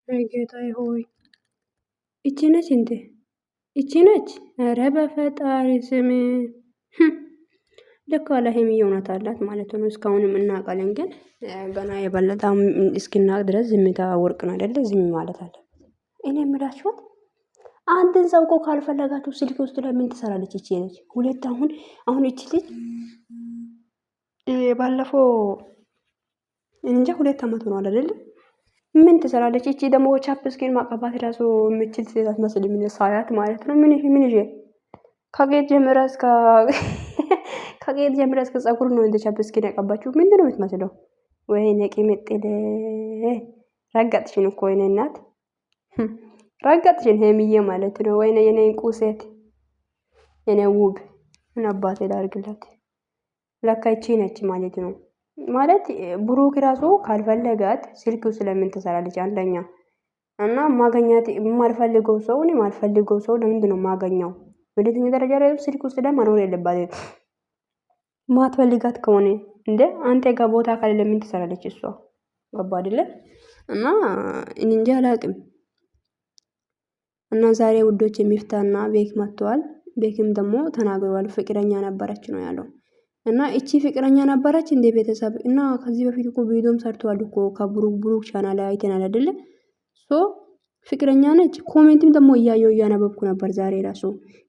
ጌታዬ ሆይ እቺ ነች እንዴ? እቺ ነች? ኧረ በፈጣሪ ስም ልክ ለሄምዬ እውነት አላት ማለት ነው። እስካሁንም እናውቃለን፣ ግን ገና የበለጠም እስኪናቅ ድረስ ዝምታ ወርቅ ነው አይደለ? ዝም ማለት አለ። እኔ የምላችሁት አንድን ሰው እኮ ካልፈለጋችሁ ስልክ ውስጥ ለምን ትሰራለች? እቺ ነች ሁለት አሁን እቺ ልጅ ባለፈው እንጃ 2 አመት ሆኗል አይደለ? ምን ትሰራለች? እቺ ደግሞ ቻፕስኪን ማቀባት ራሱ የምችል ሴት አትመስልም ሳያት ማለት ነው። ምን ይዤ ከጌጥ ጀምራ እስከ ከጌጥ ጀምራ እስከ ፀጉር ነው እንደ ቻፕስኪን ያቀባችሁ። ምንድን ነው የምትመስለው? ወይኔ ቂምጥል ረገጥሽን እኮ የኔ እናት ረገጥሽን፣ ሄምዬ ማለት ነው። ወይኔ የኔ እንቁ ሴት፣ የኔ ውብ፣ ምን አባቴ ላድርግላት? ለካ ይቺ ነች ማለት ነው። ማለት ብሩክ ራሱ ካልፈለጋት ስልክ ስለምን ትሰራለች? አንደኛ እና ማገኛት የማልፈልገው ሰው እኔ የማልፈልገው ሰው ለምንድን ነው ማገኘው? ሁለተኛ ደረጃ ላይ ስልክ ውስጥ ላይ መኖር የለባትም። ማትፈልጋት ከሆነ እንደ አንተ ጋር ቦታ ካለ ለምን ትሰራለች እሷ? ገባ አይደለ? እና እኔ እንጃ አላቅም። እና ዛሬ ውዶች የሚፍታና ቤክ መጥተዋል። ቤክም ደግሞ ተናግሯል። ፍቅረኛ ነበረች ነው ያለው። እና እቺ ፍቅረኛ ነበረች እንደ ቤተሰብ እና ከዚህ በፊት እኮ ቪዲዮም ሰርተዋል እኮ ከብሩክ ቻናል ላይ አይተናል አይደለ? ሶ ፍቅረኛ ነች። ኮሜንትም ደግሞ እያነበብኩ ነበር ዛሬ ራሱ።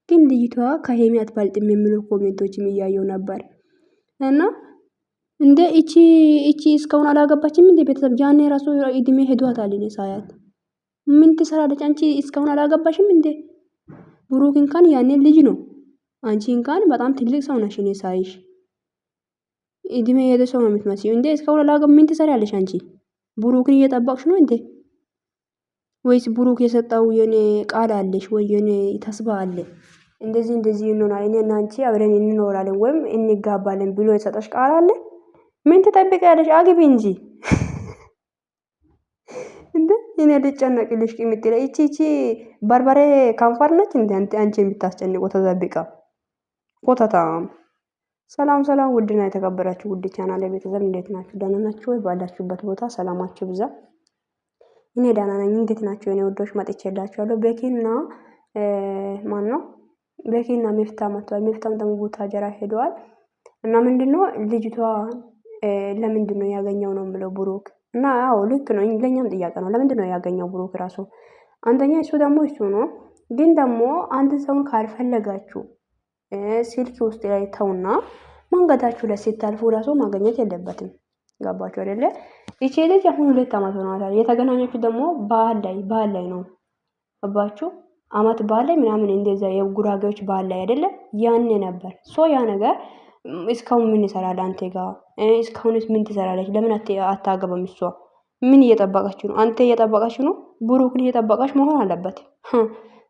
ግን ልጅቷ ከሄሚ አትበልጥም የሚሉ ኮሜንቶችም እያየው ነበር። እና እንደ እቺ እስካሁን አላገባችም እንደ ቤተሰብ ጃኔ ራሱ እድሜ ሄዷታል። እኔ ሳያት ምን ትሰራለች? አንቺ እስካሁን አላገባሽም እንዴ? ብሩክ እንኳን ያኔ ልጅ ነው። አንቺ እንኳን በጣም ትልቅ ሰው ነሽ። እኔ ሳይሽ እድሜ የሄደ ሰው ነው የምትመስዪው እንዴ? እስካሁን አላገባም። ምን ትሰሪያለሽ አንቺ? ብሩክን እየጠበቅሽ ነው እንዴ? ወይስ ብሩክ የሰጠው የኔ ቃል አለሽ ወይ የኔ ተስፋ አለ? እንደዚህ እንሆናለን እኔና አንቺ አብረን እንኖራለን ወይም እንጋባለን ብሎ የሰጠሽ ቃል አለ? ምን ትጠብቂያለሽ? አግቢ እንጂ እንዴ! እኔ ልጨነቅልሽ ቅምጥሌ። እቺ በርበሬ ካንፋር ነች እንዴ? አንቺ የምታስጨንቀው ተዘብቃ ኮተታም። ሰላም ሰላም! ውድና የተከበራችሁ ውድ ቻናል ቤተሰብ እንዴት ናችሁ? ደህና ናችሁ ወይ? ባላችሁበት ቦታ ሰላማችሁ ብዛ። እኔ ደህና ነኝ። እንዴት ናችሁ የኔ ውዶች? መጥቼላችኋለሁ። ቤኪና ማን ነው? ቤኪና ሚፍታ መጥተዋል። ሚፍታም ደግሞ ቡታጀራ ሄደዋል። እና ምንድነው ልጅቷ ለምንድነው ያገኘው ነው የምለው ብሩክ። እና አዎ ልክ ነው። ለኛም ጥያቄ ነው። ለምንድነው ያገኘው ብሩክ ራሱ? አንደኛ እሱ ደግሞ እሱ ነው። ግን ደግሞ አንድ ሰውን ካልፈለጋችሁ ስልክ ውስጥ ላይ ተውና መንገዳችሁ ላይ ሲታልፉ ራሱ ማግኘት የለበትም። ገባችሁ አይደለ? እቺ ልጅ አሁን 2 አመት ሆኗታል። የተገናኛችሁ ደግሞ ባህል ላይ ነው። ገባችሁ? አመት ባህል ላይ ምናምን እንደዛ የጉራጌዎች ባህል ላይ አይደለ? ያኔ ነበር ሶ ያ ነገር እስካሁን ምን ይሰራል አንተ ጋር? እስካሁንስ ምን ትሰራለች? ለምን አታገባም? እሷ ምን እየጠበቀች ነው? አንተ እየጠበቀች ነው? ብሩክን እየጠበቀች መሆን አለበት።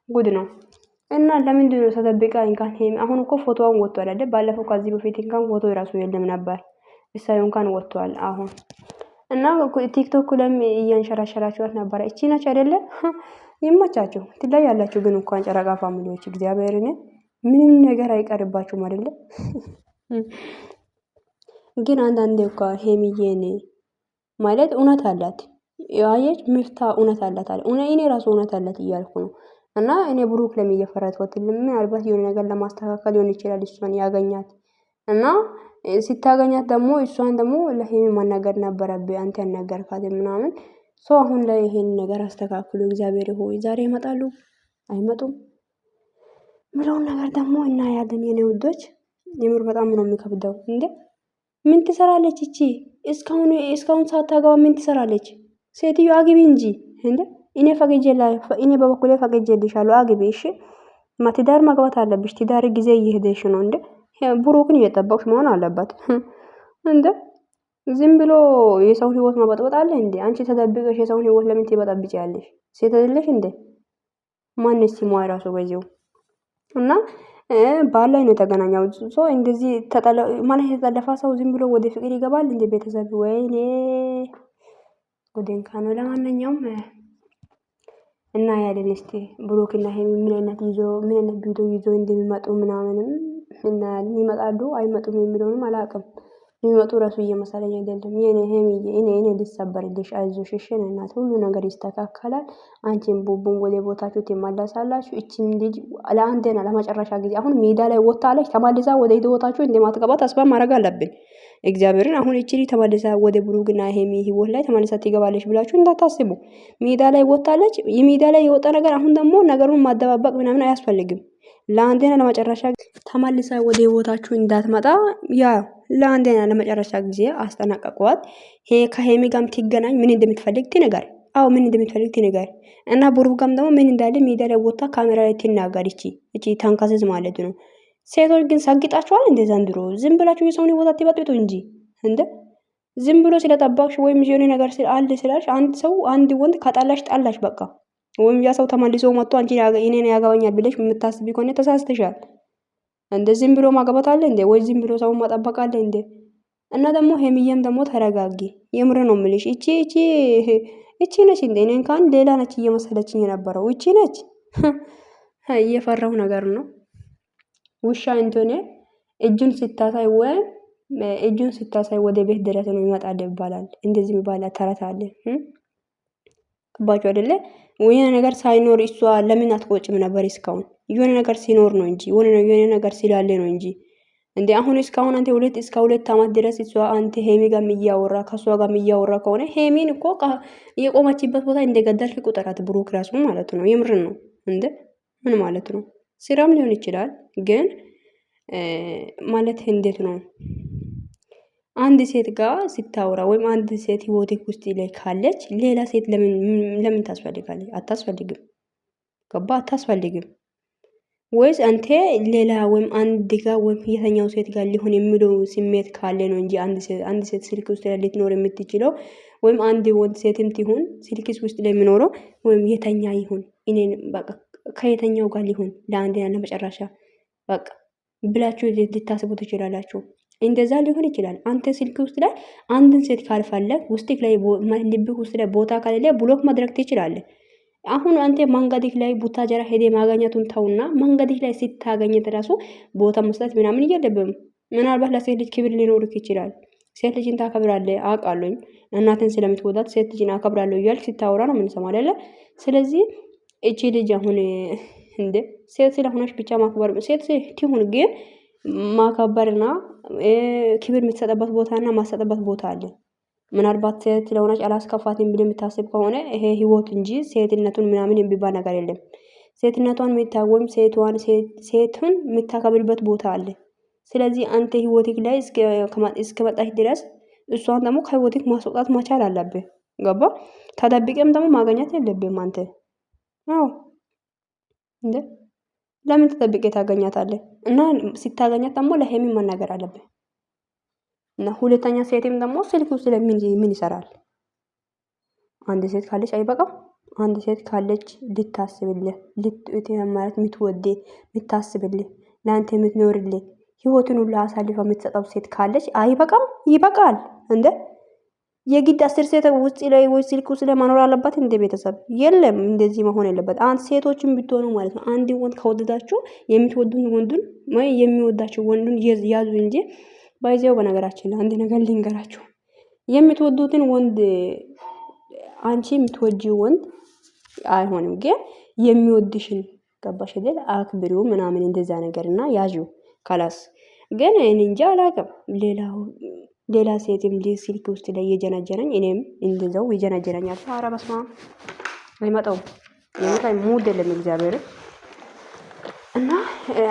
ጉድ ነው። እና ለምንድን ነው ተደብቃ እንኳን አሁን እኮ ፎቶዋን ወጥቷል አይደል? ባለፈው ከዚህ በፊት እንኳን ፎቶ የራሱ የለም ነበር። እሳዩ እንኳን ወጥቷል አሁን። እና ቲክቶክ ለም እያንሸራሸራችኋት ነበር። እቺ ነች አይደለ? ይመቻችሁ። ትለያላችሁ ግን እንኳን ጨረቃ ፋሚሊዎች እግዚአብሔርን ምንም ነገር አይቀርባችሁም አይደለ? ግን አንዳንዴ እኮ ሄሚዬን ማለት እውነት አላት። ያየች ሚፍታ እውነት አላት አለ እኔ ራሱ እውነት አላት እያልኩ ነው። እና እኔ ብሩክ ለሚየፈራት ምናልባት የሆነ ነገር ለማስተካከል ሊሆን ይችላል እሷን ያገኛት እና ሲታገኛት ደግሞ እሷን ደግሞ ለሄሚ ማናገር ነበረብህ አንተ ያናገርካት ምናምን ሰው አሁን ላይ ይሄን ነገር አስተካክሉ። እግዚአብሔር ሆይ ዛሬ ይመጣሉ አይመጡም ምለውን ነገር ደግሞ እናያለን። የኔ ውዶች የምር በጣም ነው የሚከብደው። እንዴ ምን ትሰራለች እቺ? እስካሁን ሳታገባ ምን ትሰራለች? ሴትዮ አግቢ እንጂ እንዴ! እኔ በበኩሌ ፈቅጄልሻለሁ አግቢ። እሺ ትዳር መግባት አለብሽ። ትዳር ጊዜ እየሄደሽ ነው እንዴ? ብሩክን እየጠበቅሽ መሆን አለበት እንዴ! ዝም ብሎ የሰው ህይወት መበጥበጥ አለ እንዴ? አንቺ ተደብቀሽ የሰውን ህይወት ለምን ትበጠብጪያለሽ? ሴት አይደለሽ እንዴ? ማንስ ሲሟ ራሱ በዚው እና ባል ላይ ነው የተገናኘው። ሶ እንደዚህ ማለት የተጠለፋ ሰው ዝም ብሎ ወደ ፍቅር ይገባል እንዴ? ቤተሰብ ወይኔ ጉዴን ካኑ። ለማንኛውም እና ያለን እስቲ ብሩክና ሄሚ ምን አይነት ቪዲዮ ይዞ እንደሚመጡ ምናምንም እና ይመጣሉ አይመጡም የሚለውንም አላውቅም። የሚመጡ ራሱ እየመሰለኝ አይደለም። የኔ ሄምዬ እኔ ልሰበርልሽ፣ አይዞሽ፣ እሺ እናት፣ ሁሉ ነገር ይስተካከላል። አንቺን ቡቡን ወደ ቦታችሁ ትመለሳላችሁ። እቺን ልጅ ለአንዴና ለመጨረሻ ጊዜ አሁን ሜዳ ላይ ወጣለች፣ ተመልሳ ወደ ቦታችሁ እንደማትገባ ተስፋ ማድረግ አለብን። እግዚአብሔርን አሁን እቺ ልጅ ተመልሳ ወደ ብሩክና ሄሚ ህይወት ላይ ተመልሳ ትገባለች ብላችሁ እንዳታስቡ። ሜዳ ላይ ወጣለች። የሜዳ ላይ የወጣ ነገር አሁን ደግሞ ነገሩን ማደባበቅ ምናምን አያስፈልግም። ለአንዴና ለመጨረሻ ተመልሳ ወደ ህይወታችሁ እንዳትመጣ ያ ለአንዴና ለመጨረሻ ጊዜ አስጠናቀቋት። ከሄሚ ጋርም ትገናኝ ምን እንደምትፈልግ ትነጋር። አዎ ምን እንደምትፈልግ ትነጋር እና ብሩክ ጋርም ደግሞ ምን እንዳለ ሜዳ ላይ ወጣ ካሜራ ላይ ትናገር። እቺ ታንካስዝ ማለት ነው። ሴቶች ግን ሰግጣችኋል እንደ ዘንድሮ። ዝም ብላችሁ የሰውን ህይወት አትበጥብጡ እንጂ እንደ ዝም ብሎ ስለጠባቅሽ ወይም የሆነ ነገር አለ ስላልሽ አንድ ሰው አንድ ወንድ ከጣላሽ ጣላሽ በቃ። ወይም ያ ሰው ተመልሶ መጥቶ አንቺ እኔን ያገባኛል ብለሽ የምታስቢ ከሆነ ተሳስተሻል። እንደ ዝም ብሎ ማገባት አለ እንዴ? ወይ ዝም ብሎ ሰው ማጠበቅ አለ እንዴ? እና ደግሞ ሄሚዬም ደግሞ ተረጋጊ። የምር ነው የምልሽ። እቺ ነች እንዴ? እኔ እንኳን ሌላ ነች እየመሰለችኝ የነበረው እቺ ነች። እየፈራው ነገር ነው። ውሻ እንደሆነ እጁን ስታሳይ ወይም እጁን ስታሳይ ወደ ቤት ድረስ ነው ይመጣል ይባላል። እንደዚህ የሚባል ተረት አለ። ከባቸው አይደለ? የሆነ ነገር ሳይኖር እሷ ለምን አትቆጭም ነበር እስካሁን? የሆነ ነገር ሲኖር ነው እንጂ የሆነ ነገር ስላለ ነው እንጂ እንዴ። አሁን እስካሁን አንተ እስከ 2 አመት ድረስ እሷ አንተ ሄሚ ጋር እያወራ ከሷ ጋር እያወራ ከሆነ ሄሚን እኮ የቆመችበት ቦታ እንደገደልክ ቁጠራት። ብሩክ ራሱ ማለት ነው። የምርን ነው እንዴ? ምን ማለት ነው? ስራም ሊሆን ይችላል ግን ማለት እንዴት ነው? አንድ ሴት ጋር ስታወራ ወይም አንድ ሴት ህይወትክ ውስጥ ላይ ካለች ሌላ ሴት ለምን ታስፈልጋለች? አታስፈልግም። ገባ? አታስፈልግም። ወይስ አንተ ሌላ ወይም አንድ ጋር ወይም የተኛው ሴት ጋር ሊሆን የሚለው ስሜት ካለ ነው እንጂ አንድ ሴት ስልክ ውስጥ ላይ ልትኖር የምትችለው ወይም አንድ ወንድ ሴትም ትሁን ስልክ ውስጥ ላይ የሚኖረው ወይም የተኛ ይሁን እኔን በቃ ከየተኛው ጋር ሊሆን ለአንዴና ለመጨረሻ በቃ ብላችሁ ልታስቡ ትችላላችሁ። እንደዛ ሊሆን ይችላል። አንተ ስልክ ውስጥ ላይ አንድን ሴት ካልፈለግ ውስጥክ ላይ ልብህ ውስጥ ላይ ቦታ ከሌለ ብሎክ ማድረግ ትችላለህ። አሁን አንተ መንገድክ ላይ ቡታጀራ ሄደ ማገኘቱን ተውና መንገድክ ላይ ስታገኘት ራሱ ቦታ መስጠት ምናምን እየለብም። ምናልባት ለሴት ልጅ ክብር ሊኖርክ ይችላል። ሴት ልጅን ታከብራለህ አውቃለሁ። እናትን ስለምትወዳት ሴት ልጅን አከብራለሁ እያልክ ሲታወራ ነው የምንሰማው አይደለ? ስለዚህ እቺ ልጅ አሁን እንደ ሴት ስለሆነች ብቻ ማክበር ሴት ትሁን ግን ማከበርና ክብር የምትሰጠበት ቦታና ማሰጠበት ቦታ አለ። ምናልባት ሴት ስለሆነች አላስከፋትም ብለህ የምታስብ ከሆነ ይሄ ህይወት እንጂ ሴትነቱን ምናምን የሚባል ነገር የለም። ሴትነቷን የምታወም ሴቱን የምታከብርበት ቦታ አለ። ስለዚህ አንተ ህይወትክ ላይ እስከመጣች ድረስ እሷን ደግሞ ከህይወትክ ማስወጣት መቻል አለብህ። ገባ? ተደብቀም ደግሞ ማገኘት የለብህም አንተ። አዎ እንዴ ለምን ተጠብቄ ታገኛታለህ? እና ሲታገኛት ደግሞ ለሄሚ መናገር አለብህ። እና ሁለተኛ ሴትም ደግሞ ስልክ ውስጥ ምን ይሰራል? አንድ ሴት ካለች አይበቃም? አንድ ሴት ካለች ልታስብልህ ማለት የምትወድህ የምታስብልህ ለአንተ የምትኖርልህ ህይወትን ሁሉ አሳልፋ የምትሰጠው ሴት ካለች አይበቃም? ይበቃል እንደ የግድ 10 ሴት ውስጥ ላይ ወይ ስልክ ውስጥ ላይ መኖር አለባት እንደ ቤተሰብ የለም። እንደዚህ መሆን የለበት። አንድ ሴቶችን ብትሆኑ ማለት ነው አንድ ወንድ ከወደዳችሁ የምትወዱን ወንዱን ወይ የሚወዳችሁ ወንዱን ያዙ እንጂ ባይዘው። በነገራችን ላይ አንድ ነገር ልንገራችሁ፣ የምትወዱትን ወንድ አንቺ የምትወጂው ወንድ አይሆንም፣ ግን የሚወድሽን ገባሽ አይደል? አክብሪው ምናምን እንደዛ ነገርና ያዡ ካላስ። ግን እኔ እንጃ አላውቅም ሌላ ሴትም ስልክ ውስጥ ላይ እየጀነጀነኝ እኔም እንደዛው ይጀነጀነኛል። ኧረ በስመ አብ አይመጣውም። የምታይ ሙድ የለም እግዚአብሔር። እና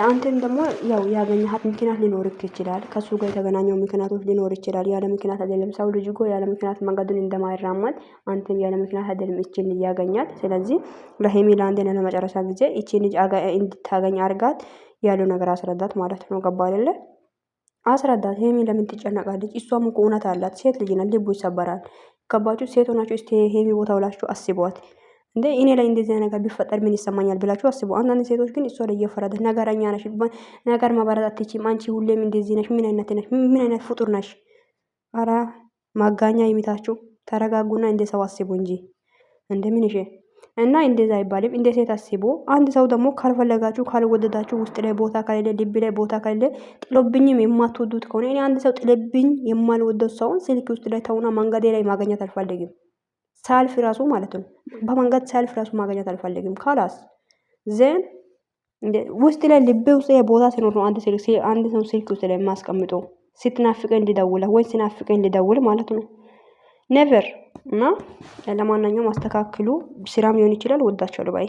አንተም ደግሞ ያው ያገኘሃት ምክንያት ሊኖርክ ይችላል። ከሱ ጋር የተገናኘው ምክንያቶች ሊኖር ይችላል። ያለ ምክንያት አይደለም ሰው ልጅ እኮ ያለ ምክንያት መንገዱን እንደማይራመድ አንተም ያለ ምክንያት አይደለም እቺን ልጅ ያገኛት። ስለዚህ ለሄሚ ለአንዴና ለመጨረሻ ጊዜ እቺን ልጅ እንድታገኝ አርጋት ያለው ነገር አስረዳት ማለት ነው። ገባ አይደለ? አስረዳት። ሄሚ ለምን ትጨነቃለች? እሷም እኮ እውነት አላት። ሴት ልጅ ናት፣ ልቡ ይሰበራል። ገባችሁ? ሴት ሆናችሁ እስቲ ሄሚ ቦታ ብላችሁ አስቧት። እንዴ እኔ ላይ እንደዚህ ነገር ቢፈጠር ምን ይሰማኛል ብላችሁ አስቡ። አንዳንድ ሴቶች ግን እሷ ላይ እየፈረደ ነገረኛ ነሽ፣ ነገር ማባራት አትችይም፣ አንቺ ሁሌም እንደዚህ ነሽ፣ ምን አይነት ፍጡር ነሽ? አራ ማጋኛ ይሚታችሁ። ተረጋጉና እንደ ሰው አስቡ እንጂ እንደምን እና እንደዛ አይባልም። እንደ ሴት አስቦ አንድ ሰው ደግሞ ካልፈለጋችሁ ካልወደዳችሁ ውስጥ ላይ ቦታ ከሌለ ልብ ላይ ቦታ ከሌለ ጥሎብኝም የማትወዱት ከሆነ እኔ አንድ ሰው ጥሎብኝ የማልወደው ሰውን ስልክ ውስጥ ላይ ተውና መንገዴ ላይ ማግኘት አልፈልግም። ሳልፍ ራሱ ማለት ነው። በመንገድ ሳልፍ ራሱ ማግኘት አልፈልግም። ካላስ ዘን ውስጥ ላይ ልቤ ውስጥ ላይ ቦታ ሲኖር ነው አንድ ሰው ስልክ ውስጥ ላይ የማስቀምጠው ስትናፍቀኝ ልደውል ወይ ስናፍቀኝ ልደውል ማለት ነው። ኔቨር እና ለማንኛውም አስተካክሉ። ስራም ሊሆን ይችላል። ወዳችኋለሁ ባይ